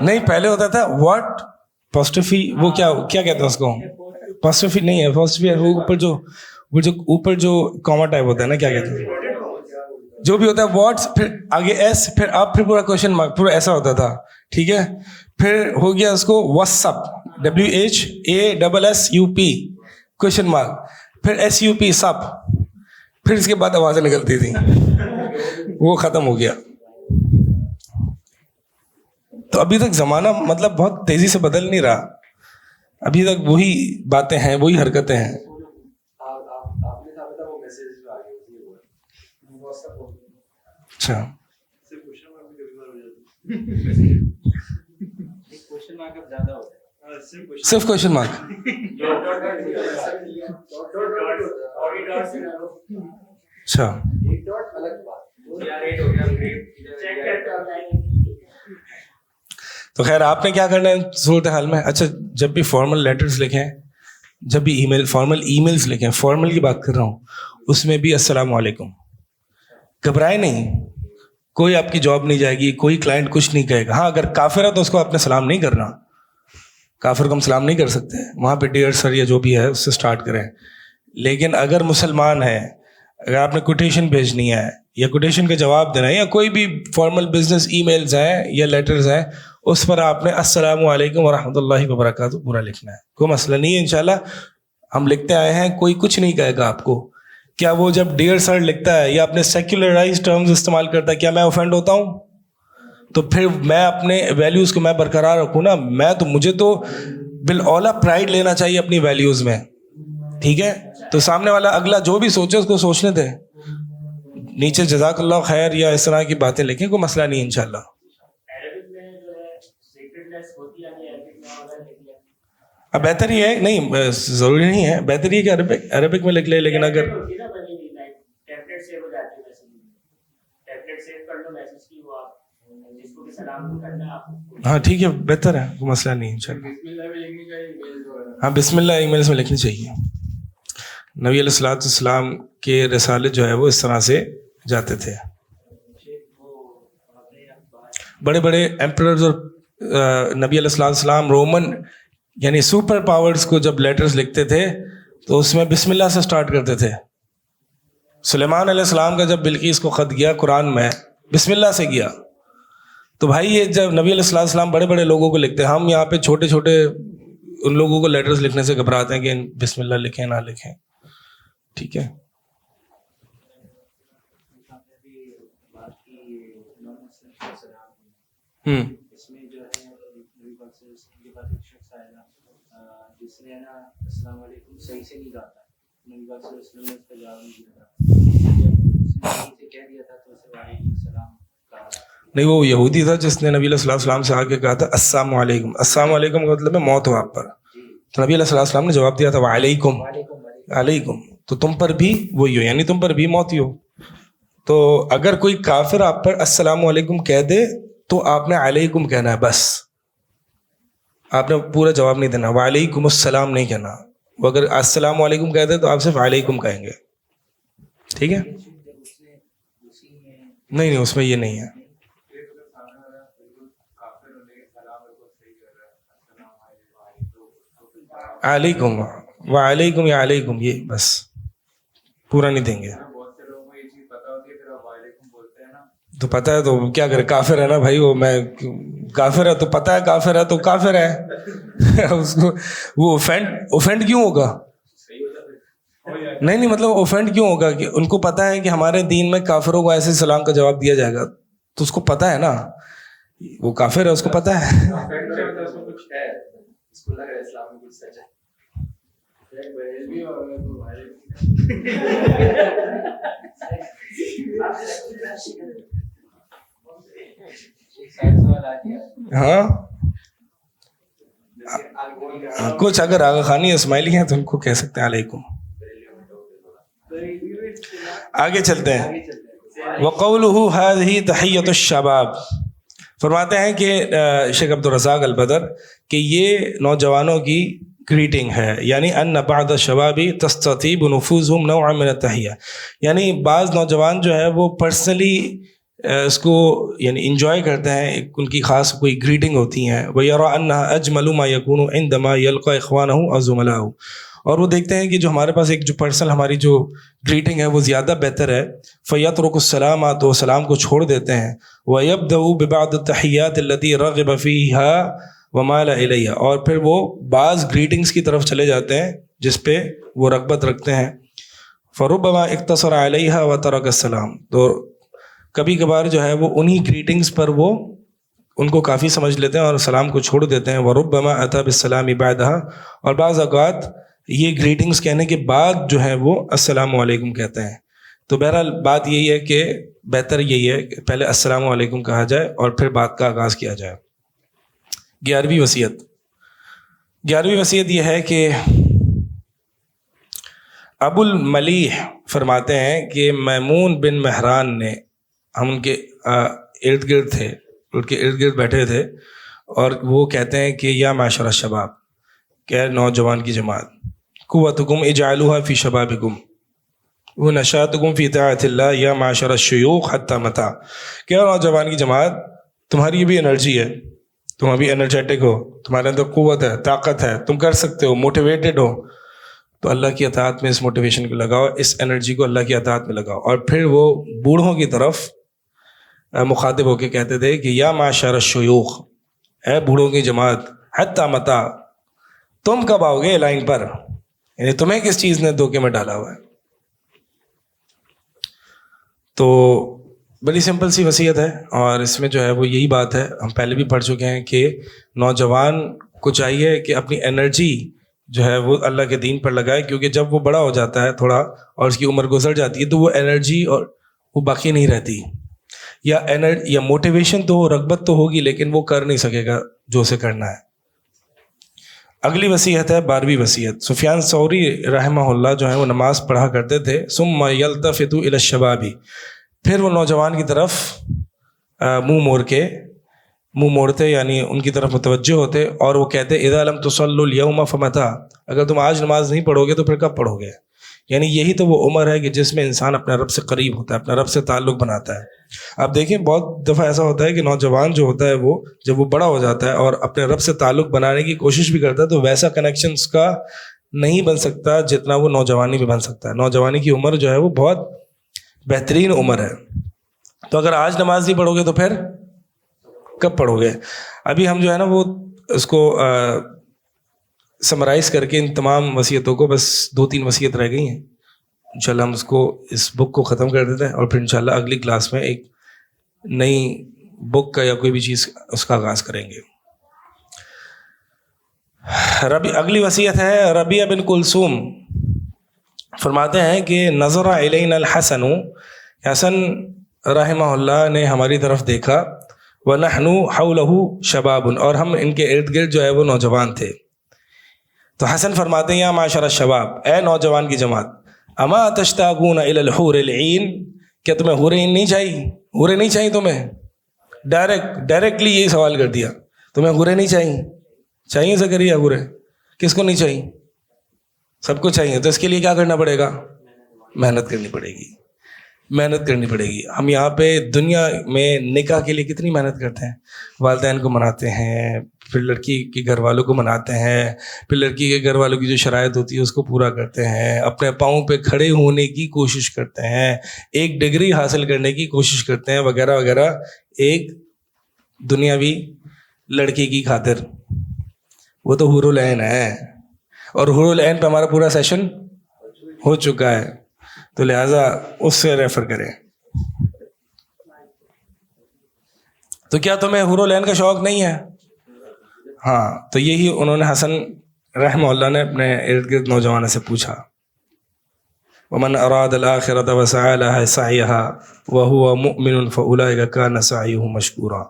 نہیں, پہلے ہوتا تھا واٹ پوسٹفی, وہ کیا کہتے ہیں اس کو, پوسٹفی نہیں ہے, پوسٹفی وہ اوپر جو کاما ٹائپ ہوتا ہے نا, کیا کہتے ہیں, جو بھی ہوتا ہے واٹس, پھر آگے ایس, پھر آپ, پھر پورا کوشچن مارک, پورا ایسا ہوتا تھا. ٹھیک ہے, پھر ہو گیا اس کو WhatsApp, WHASSUP کوشچن مارک, پھر SUP سپ, پھر اس کے بعد آوازیں نکلتی تھیں, وہ ختم ہو گیا. تو ابھی تک زمانہ مطلب بہت تیزی سے بدل نہیں رہا, ابھی تک وہی باتیں ہیں, وہی حرکتیں ہیں. اچھا, صرف کوشچن مارک, اچھا. تو خیر آپ نے کیا کرنا ہے صورت حال میں. اچھا, جب بھی فارمل لیٹرز لکھیں, جب بھی فارمل ای میلز لکھیں, فارمل کی بات کر رہا ہوں, اس میں بھی السلام علیکم. گھبرائے نہیں, کوئی آپ کی جاب نہیں جائے گی, کوئی کلائنٹ کچھ نہیں کہے گا. ہاں اگر کافر ہے تو اس کو آپ نے سلام نہیں کرنا, کافر کو ہم سلام نہیں کر سکتے, وہاں پہ ڈیئر سر یا جو بھی ہے اس سے اسٹارٹ کریں. لیکن اگر مسلمان ہے, اگر آپ نے کوٹیشن بھیجنی ہے یا کوٹیشن کا جواب دینا ہے, یا کوئی بھی فارمل بزنس ای میلز ہیں یا لیٹرز ہیں, اس پر آپ نے السلام علیکم ورحمۃ اللہ وبرکاتہ پورا لکھنا ہے. کوئی مسئلہ نہیں ہے, انشاءاللہ ہم لکھتے آئے ہیں, کوئی کچھ نہیں کہے گا آپ کو. کیا وہ جب ڈیئر سر لکھتا ہے یا اپنے سیکولرائز ٹرمز استعمال کرتا ہے, کیا میں اوفینڈ ہوتا ہوں؟ تو پھر میں اپنے ویلیوز کو میں برقرار رکھوں نا, مجھے تو بالاولیٰ پرائڈ لینا چاہیے اپنی ویلیوز میں. ٹھیک ہے, تو سامنے والا اگلا جو بھی سوچے اس کو سوچنے دیں, نیچے جزاک اللہ خیر یا اس طرح کی باتیں لکھیں, کوئی مسئلہ نہیں انشاءاللہ. اب بہتر ہی ہے, نہیں ضروری نہیں ہے, بہتر ہی ہے کہ عربک میں لکھ لے, لیکن اگر ہاں ٹھیک ہے, بہتر ہے, کوئی مسئلہ نہیں انشاءاللہ. ہاں بسم اللہ ای میلز میں لکھنی چاہیے. نبی علیہ الصلوۃ والسلام کے رسالے جو ہے وہ اس طرح سے جاتے تھے. بڑے بڑے ایمپررز اور نبی علیہ الصلوۃ والسلام رومن یعنی سپر پاورز کو جب لیٹرز لکھتے تھے تو اس میں بسم اللہ سے سٹارٹ کرتے تھے. سلیمان علیہ السلام کا جب بلقیس کو خط گیا قرآن میں, بسم اللہ سے گیا. تو بھائی یہ جب نبی علیہ الصلوۃ والسلام بڑے بڑے لوگوں کو لکھتے ہیں, ہم یہاں پہ چھوٹے چھوٹے ان لوگوں کو لیٹرز لکھنے سے گھبراتے ہیں کہ بسم اللہ لکھیں نہ لکھیں. ٹھیک ہے, نبی پاک صلی اللہ علیہ وسلم کے پاس ایک شخص آیا تھا جس نے نا السلام علیکم صحیح سے نہیں کہا تھا. نبی پاک صلی اللہ علیہ وسلم نے اس کا جواب نہیں دیا تھا. جب اس نے صحیح سے کہہ دیا تھا تو اسے وعلیکم السلام کہا. نہیں، وہ یہودی تھا جس نے نبی علیہ الصلوۃ والسلام سے آ کے کہا تھا السلام علیکم. السلام علیکم کا مطلب ہے موت ہو آپ پر. تو نبی علیہ الصلوۃ والسلام نے جواب دیا تھا وعلیکم علیکم. تو تم پر بھی وہی ہو، یعنی تم پر بھی موت ہی ہو. تو اگر کوئی کافر آپ پر السلام علیکم کہہ دے تو آپ نے علیکم کہنا ہے بس. آپ نے پورا جواب نہیں دینا، وعلیکم السلام نہیں کہنا. وہ اگر السلام علیکم کہہ دے تو آپ صرف علیکم کہیں گے. ٹھیک ہے؟ نہیں اس میں یہ نہیں ہے. علیکم وعلیکم یا علیکم، یہ بس پورا نہیں دیں گے. تو پتہ ہے تو کیا کرے، کافر ہے نا بھائی. وہ میں کافر ہے تو پتہ ہے کافر ہے تو کافر ہے. اس کو وہ اوفینڈ کیوں ہوگا؟ نہیں مطلب اوفینڈ کیوں ہوگا کہ ان کو پتہ ہے کہ ہمارے دین میں کافروں کو ایسے سلام کا جواب دیا جائے گا. تو اس کو پتہ ہے نا، وہ کافر ہے، اس کو پتہ ہے. ہاں کچھ اگر آغا خانی اسماعیلی ہیں تو ان کو کہہ سکتے ہیں علیکم. آگے چلتے ہیں. وقولہ ہذہ تحیۃ الشباب، فرماتے ہیں کہ شیخ عبدالرزاق البدر کہ یہ نوجوانوں کی گریٹنگ ہے. یعنی ان بعض الشباب تستطیب نفوسهم نوعا من التحیہ، یعنی بعض نوجوان جو ہے وہ پرسنلی اس کو یعنی انجوائے کرتے ہیں، ان کی خاص کوئی گریٹنگ ہوتی ہیں. وَيَرَى أَنَّهَا أَجْمَلُ مَا يَكُونُ عِنْدَمَا يَلْقَى إِخْوَانَهُ أَوْ زُمَلَاءَهُ، اور وہ دیکھتے ہیں کہ جو ہمارے پاس ایک جو پرسنل ہماری جو گریٹنگ ہے وہ زیادہ بہتر ہے. فَيَتْرُكُ السَّلَامَ، تو سلام کو چھوڑ دیتے ہیں. وَيَبْدَأُ بِبَعْضِ التَّحِيَّاتِ الَّتِي رَغِبَ فِيهَا وَمَالَ إِلَيْهَا، اور پھر وہ بعض گریٹنگز کی طرف چلے جاتے ہیں جس پہ وہ رغبت رکھتے ہیں. فَرُبَّمَا اقتصر عَلَيْهَا وَتَرَكَ السَّلَامَ، تو کبھی کبھار جو ہے وہ انہی گریٹنگز پر وہ ان کو کافی سمجھ لیتے ہیں اور سلام کو چھوڑ دیتے ہیں. وَرُبَّمَا أَتَى بِالسَّلَامِ بَعْدَهَا، اور بعض اوقات یہ گریٹنگز کہنے کے بعد جو ہے وہ السلام علیکم کہتے ہیں. تو بہرحال بات یہی ہے کہ بہتر یہی ہے کہ پہلے السلام علیکم کہا جائے اور پھر بات کا آغاز کیا جائے. 11ویں وصیت یہ ہے کہ ابو الملیح فرماتے ہیں کہ میمون بن مہران نے، ہم ان کے ارد گرد تھے، ان کے ارد گرد بیٹھے تھے، اور وہ کہتے ہیں کہ یا معشر الشباب، کہ نوجوان کی جماعت، قوتکم اجعلوها فی شبابکم ونشاطکم فی طاعت اللہ یا معشر الشیوخ حتی متی، کہ نوجوان کی جماعت تمہاری بھی انرجی ہے، تم ابھی انرجیٹک ہو، تمہارے اندر قوت ہے، طاقت ہے، تم کر سکتے ہو، موٹیویٹڈ ہو، تو اللہ کی اطاعت میں اس موٹیویشن کو لگاؤ، اس انرجی کو اللہ کی اطاعت میں لگاؤ. اور پھر وہ بوڑھوں کی طرف مخاطب ہو کے کہتے تھے کہ یا معشر الشیوخ، اے بوڑھوں کی جماعت، حتی متی، تم کب آؤ گے لائن پر، یعنی تمہیں کس چیز نے دھوکے میں ڈالا ہوا ہے. تو بڑی سمپل سی وصیت ہے، اور اس میں جو ہے وہ یہی بات ہے، ہم پہلے بھی پڑھ چکے ہیں کہ نوجوان کو چاہیے کہ اپنی انرجی جو ہے وہ اللہ کے دین پر لگائے، کیونکہ جب وہ بڑا ہو جاتا ہے تھوڑا اور اس کی عمر گزر جاتی ہے تو وہ انرجی اور وہ باقی نہیں رہتی، یا موٹیویشن تو رغبت تو ہوگی لیکن وہ کر نہیں سکے گا جو اسے کرنا ہے. اگلی وصیت ہے 12ویں وصیت. سفیان ثوری رحمہ اللہ جو ہے وہ نماز پڑھا کرتے تھے. ثم یلتفت الی الشباب، پھر وہ نوجوان کی طرف منہ موڑتے یعنی ان کی طرف متوجہ ہوتے اور وہ کہتے اذا لم تصلوا اليوم فمتى، اگر تم آج نماز نہیں پڑھو گے تو پھر کب پڑھو گے. یعنی یہی تو وہ عمر ہے کہ جس میں انسان اپنے رب سے قریب ہوتا ہے، اپنے رب سے تعلق بناتا ہے. آپ دیکھیں بہت دفعہ ایسا ہوتا ہے کہ نوجوان جو ہوتا ہے وہ جب وہ بڑا ہو جاتا ہے اور اپنے رب سے تعلق بنانے کی کوشش بھی کرتا ہے تو ویسا کنیکشن اس کا نہیں بن سکتا جتنا وہ نوجوانی میں بن سکتا ہے. نوجوانی کی عمر جو ہے وہ بہت بہترین عمر ہے. تو اگر آج نماز نہیں پڑھو گے تو پھر کب پڑھو گے. ابھی ہم جو ہے نا وہ اس کو سمرائز کر کے ان تمام وصیتوں کو، بس 2-3 وصیت رہ گئی ہیں، انشاءاللہ ہم اس بک کو ختم کر دیتے ہیں اور پھر انشاءاللہ اگلی کلاس میں ایک نئی بک کا یا کوئی بھی چیز اس کا آغاز کریں گے. اگلی وصیت ہے ربیع بن کلثوم فرماتے ہیں کہ نظر الینا الحسن، حسن رحمہ اللہ نے ہماری طرف دیکھا، ونحن حولہ شباب، اور ہم ان کے ارد گرد جو ہے وہ نوجوان تھے. تو حسن فرماتے ہیں یا معاشر الشباب، اے نوجوان کی جماعت، اما تشتاقون الی الحور العین، کیا تمہیں حوریں نہیں چاہیے؟ حوریں نہیں چاہیے تمہیں؟ ڈائریکٹلی یہی سوال کر دیا، تمہیں حوریں نہیں چاہیے؟ چاہیے زکریا حوریں؟ کس کو نہیں چاہیے؟ سب کو چاہیے. تو اس کے لیے کیا کرنا پڑے گا؟ محنت کرنی پڑے گی، محنت کرنی پڑے گی. ہم یہاں پہ دنیا میں نکاح کے لیے کتنی محنت کرتے ہیں، والدین کو مناتے ہیں، پھر لڑکی کے گھر والوں کو مناتے ہیں، پھر لڑکی کے گھر والوں کی جو شرائط ہوتی ہے اس کو پورا کرتے ہیں، اپنے پاؤں پہ کھڑے ہونے کی کوشش کرتے ہیں، ایک ڈگری حاصل کرنے کی کوشش کرتے ہیں، وغیرہ وغیرہ، ایک دنیاوی لڑکی کی خاطر. وہ تو حور العین ہے، اور حور العین پہ ہمارا پورا سیشن ہو چکا ہے، تو لہٰذا اس سے ریفر کریں. تو کیا تمہیں حور العین کا شوق نہیں ہے؟ ہاں، تو یہی انہوں نے حسن رحمہ اللہ نے اپنے ارد گرد نوجوانوں سے پوچھا. ومن اراد الآخرۃ وسعى لها سعيها وهو مؤمن فأولئك كان سعيه مشکورا،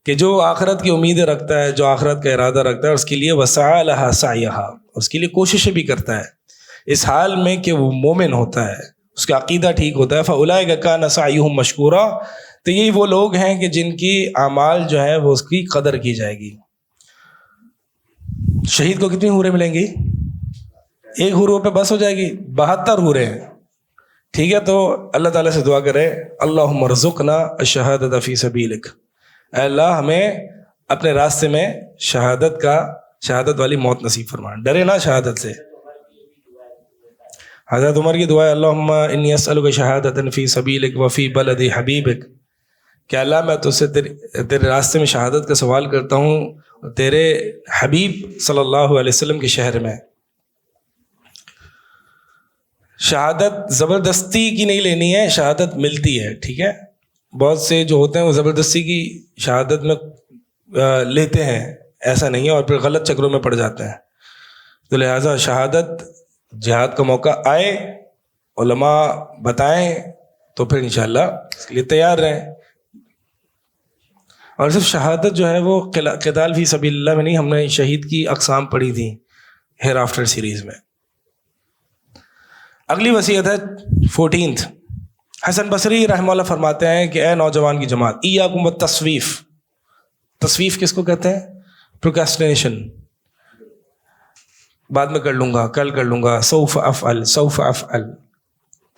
کہ جو آخرت کی امیدیں رکھتا ہے، جو آخرت کا ارادہ رکھتا ہے، اس کے لیے وسعى لها سعيها، اس کے لیے کوششیں بھی کرتا ہے اس حال میں کہ وہ مومن ہوتا ہے، اس کا عقیدہ ٹھیک ہوتا ہے. فأولئك كان سعيهم مشکورا، تو یہی وہ لوگ ہیں کہ جن کی اعمال جو ہے وہ اس کی قدر کی جائے گی. شہید کو کتنی حوریں ملیں گی؟ ایک حوروں پہ بس ہو جائے گی؟ 72 حوریں ہیں. ٹھیک ہے، تو اللہ تعالیٰ سے دعا کرے اللہم ارزقنا الشہادۃ فی سبیلک، اے اللہ ہمیں اپنے راستے میں شہادت والی موت نصیب فرما، ڈرے نہ شہادت سے. حضرت عمر کی دعا ہے اللہم انی اسألک شہادۃ فی سبیلک وفی بلد حبیبک، کہ اللہ میں تجھ سے تیرے راستے میں شہادت کا سوال کرتا ہوں تیرے حبیب صلی اللہ علیہ وسلم کے شہر میں. شہادت زبردستی کی نہیں لینی ہے، شہادت ملتی ہے. ٹھیک ہے، بہت سے جو ہوتے ہیں وہ زبردستی کی شہادت میں لیتے ہیں، ایسا نہیں ہے، اور پھر غلط چکروں میں پڑ جاتے ہیں. تو لہٰذا شہادت جہاد کا موقع آئے، علماء بتائیں تو پھر انشاءاللہ اس کے لیے تیار رہیں. اور صرف شہادت جو ہے وہ قتال فی سبیل اللہ میں نہیں، ہم نے شہید کی اقسام پڑھی تھیں ہیر آفٹر سیریز میں. اگلی وصیت ہے 14th. حسن بصری رحمہ اللہ فرماتے ہیں کہ اے نوجوان کی جماعت، ایاکم بالتصویف. تصویف کس کو کہتے ہیں؟ پروکراسٹینیشن، بعد میں کر لوں گا، کل کر لوں گا، سوف افعل،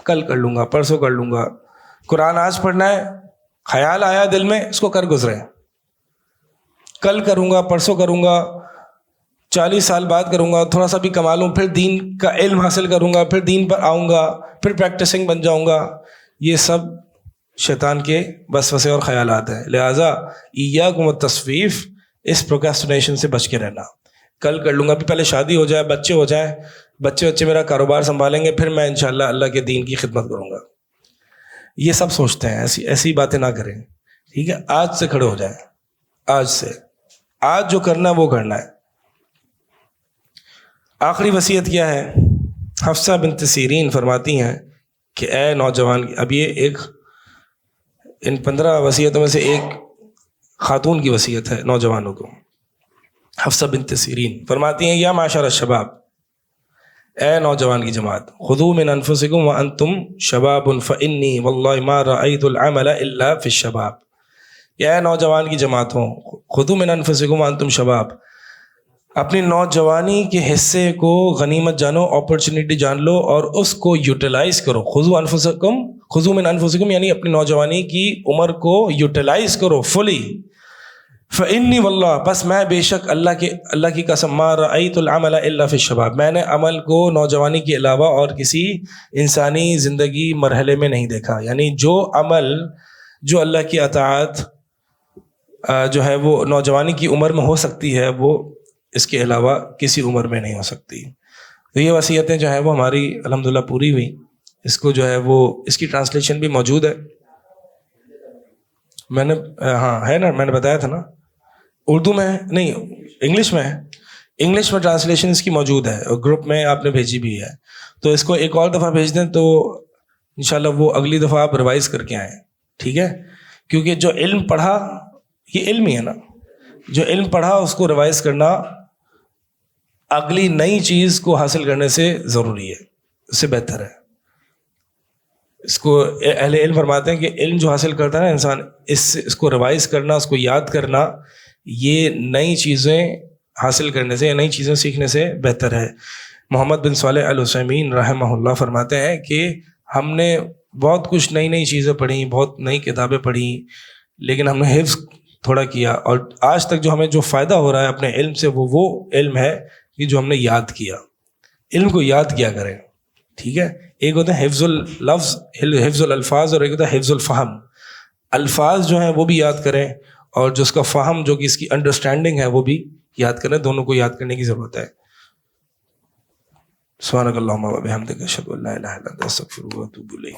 کل کر لوں گا، پرسوں کر لوں گا. قرآن آج پڑھنا ہے، خیال آیا دل میں، اس کو کر گزرے، کل کروں گا، پرسوں کروں گا، 40 سال بعد کروں گا، تھوڑا سا بھی کما لوں، پھر دین کا علم حاصل کروں گا، پھر دین پر آؤں گا، پھر پریکٹسنگ بن جاؤں گا. یہ سب شیطان کے وسوسے اور خیالات ہیں. لہٰذا ایاکم التصویف، اس پروکراسٹینیشن سے بچ کے رہنا. کل کر لوں گا، پہلے شادی ہو جائے، بچے ہو جائیں، بچے میرا کاروبار سنبھالیں گے، پھر میں انشاءاللہ اللہ کے دین کی خدمت کروں گا. یہ سب سوچتے ہیں، ایسی باتیں نہ کریں. ٹھیک ہے، آج سے کھڑے ہو جائیں، آج جو کرنا ہے وہ کرنا ہے. آخری وصیت کیا ہے؟ حفصہ بنت سیرین فرماتی ہیں کہ اے نوجوان، اب یہ ان 15 وصیتوں میں سے ایک خاتون کی وصیت ہے نوجوانوں کو. حفصہ بنت سیرین فرماتی ہیں یا معاشر الشباب، اے نوجوان کی جماعت، خذوا من انفسکم وانتم شباب فانی واللہ ما رأیت العمل الا فی الشباب. اے نوجوان کی جماعتوں، خذوا من انفسکم وانتم شباب، اپنی نوجوانی کے حصے کو غنیمت جانو، اپرچونیٹی جان لو اور اس کو یوٹیلائز کرو. خذوا من انفسکم یعنی اپنی نوجوانی کی عمر کو یوٹیلائز کرو فلی. فانی واللہ، بس میں بے شک اللہ کی قسم، ما رأیت العمل الا فی الشباب، میں نے عمل کو نوجوانی کے علاوہ اور کسی انسانی زندگی مرحلے میں نہیں دیکھا. یعنی جو عمل، جو اللہ کی اطاعت جو ہے وہ نوجوانی کی عمر میں ہو سکتی ہے، وہ اس کے علاوہ کسی عمر میں نہیں ہو سکتی. تو یہ وصیتیں جو ہے وہ ہماری الحمدللہ پوری ہوئی. اس کو جو ہے وہ اس کی ٹرانسلیشن بھی موجود ہے. میں نے ہے نا، میں نے بتایا تھا نا، اردو میں نہیں، انگلش میں ہے. انگلش میں ٹرانسلیشن اس کی موجود ہے اور گروپ میں آپ نے بھیجی بھی ہے, تو اس کو ایک اور دفعہ بھیج دیں تو انشاءاللہ وہ اگلی دفعہ آپ ریوائز کر کے آئیں, ٹھیک ہے؟ کیونکہ جو علم پڑھا یہ علم ہی ہے نا, جو علم پڑھا اس کو ریوائز کرنا اگلی نئی چیز کو حاصل کرنے سے ضروری ہے, اس سے بہتر ہے. اس کو اہل علم فرماتے ہیں کہ علم جو حاصل کرتا ہے نا انسان, اس کو ریوائز کرنا, اس کو یاد کرنا, یہ نئی چیزیں حاصل کرنے سے یا نئی چیزیں سیکھنے سے بہتر ہے. محمد بن صالح العثیمین رحمہ اللہ فرماتے ہیں کہ ہم نے بہت کچھ نئی نئی چیزیں پڑھی, بہت نئی کتابیں پڑھی, لیکن ہم نے حفظ تھوڑا کیا, اور آج تک جو ہمیں جو فائدہ ہو رہا ہے اپنے علم سے وہ علم ہے کہ جو ہم نے یاد کیا. علم کو یاد کیا کریں, ٹھیک ہے؟ ایک ہوتا ہے حفظ اللفظ, حفظ الالفاظ, اور ایک ہوتا ہے حفظ الفہم. الفاظ جو ہیں وہ بھی یاد کریں, اور جو اس کا فہم, جو کہ اس کی انڈرسٹینڈنگ ہے, وہ بھی یاد کریں. دونوں کو یاد کرنے کی ضرورت ہے. سبحانک اللہم و بحمدک اشہد ان لا الہ الا انت استغفرک و اتوب الیک.